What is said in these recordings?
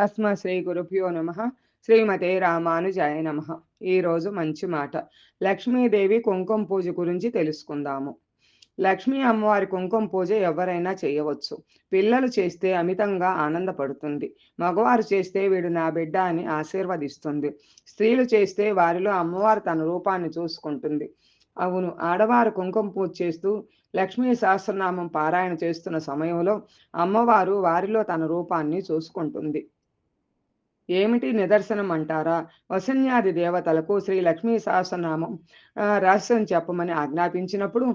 అస్మ శ్రీ గురుభ్యో నమ. శ్రీమతే రామానుజాయ నమ. ఈరోజు మంచి మాట, లక్ష్మీదేవి కుంకుమ పూజ గురించి తెలుసుకుందాము. లక్ష్మీ అమ్మవారి కుంకుమ పూజ ఎవరైనా చేయవచ్చు. పిల్లలు చేస్తే అమితంగా ఆనందపడుతుంది. మగవారు చేస్తే వీడు నా బిడ్డ అని ఆశీర్వదిస్తుంది. స్త్రీలు చేస్తే వారిలో అమ్మవారు తన రూపాన్ని చూసుకుంటుంది. అవును, ఆడవారు కుంకుమ పూజ చేస్తూ లక్ష్మీ సహస్రనామం పారాయణ చేస్తున్న సమయంలో అమ్మవారు వారిలో తన రూపాన్ని చూసుకుంటుంది. ఏమిటి నిదర్శనం అంటారా? వసన్యాది దేవతలకు శ్రీ లక్ష్మీ సహస్రనామం రహస్యం చెప్పమని ఆజ్ఞాపించినప్పుడు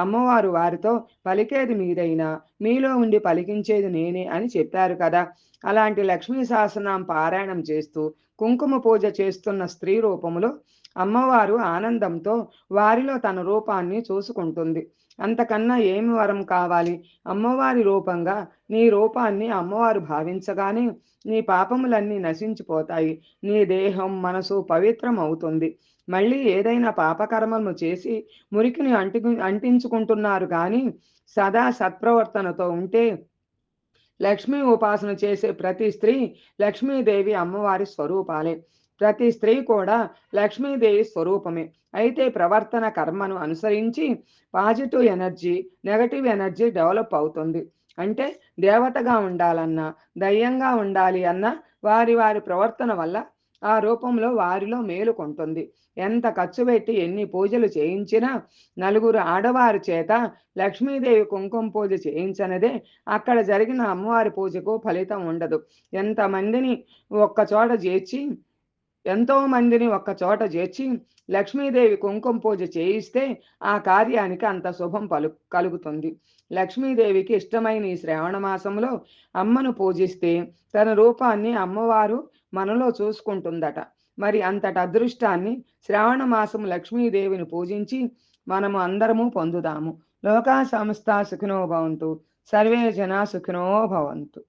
అమ్మవారు వారితో పలికేది మీదైనా మీలో ఉండి పలికించేది నేనే అని చెప్పారు కదా. అలాంటి లక్ష్మీ సహస్రనామం పారాయణం చేస్తూ కుంకుమ పూజ చేస్తున్న స్త్రీ రూపములో అమ్మవారు ఆనందంతో వారిలో తన రూపాన్ని చూసుకుంటుంది. అంతకన్నా ఏమి వరం కావాలి? అమ్మవారి రూపంగా నీ రూపాన్ని అమ్మవారు భావించగానే నీ పాపములన్నీ నశించిపోతాయి. నీ దేహం మనసు పవిత్రం అవుతుంది. మళ్ళీ ఏదైనా పాపకర్మము చేసి మురికిని అంటించుకుంటున్నారు కానీ సదా సత్ప్రవర్తనతో ఉంటే లక్ష్మీ ఉపాసన చేసే ప్రతి స్త్రీ లక్ష్మీదేవి అమ్మవారి స్వరూపాలే. ప్రతి స్త్రీ కూడా లక్ష్మీదేవి స్వరూపమే. అయితే ప్రవర్తన కర్మను అనుసరించి positive energy, negative energy develop అవుతుంది. అంటే దేవతగా ఉండాలన్నా దయ్యంగా ఉండాలి అన్న వారి వారి ప్రవర్తన వల్ల ఆ రూపంలో వారిలో మేలుకుంటుంది. ఎంత ఖర్చు పెట్టి ఎన్ని పూజలు చేయించినా నలుగురు ఆడవారి చేత లక్ష్మీదేవి కుంకుమ పూజ చేయించనదే అక్కడ జరిగిన అమ్మవారి పూజకు ఫలితం ఉండదు. ఎంతో మందిని ఒక్క చోట చేర్చి లక్ష్మీదేవి కుంకుమ పూజ చేయిస్తే ఆ కార్యానికి అంత శుభం కలుగుతుంది. లక్ష్మీదేవికి ఇష్టమైన ఈ శ్రావణ మాసంలో అమ్మను పూజిస్తే తన రూపాన్ని అమ్మవారు మనలో చూసుకుంటుందట. మరి అంతటి అదృష్టాన్ని శ్రావణ మాసం లక్ష్మీదేవిని పూజించి మనము అందరము పొందుదాము. లోకా సమస్త సుఖినో భవంతు. సర్వే జనా సుఖినో భవంతు.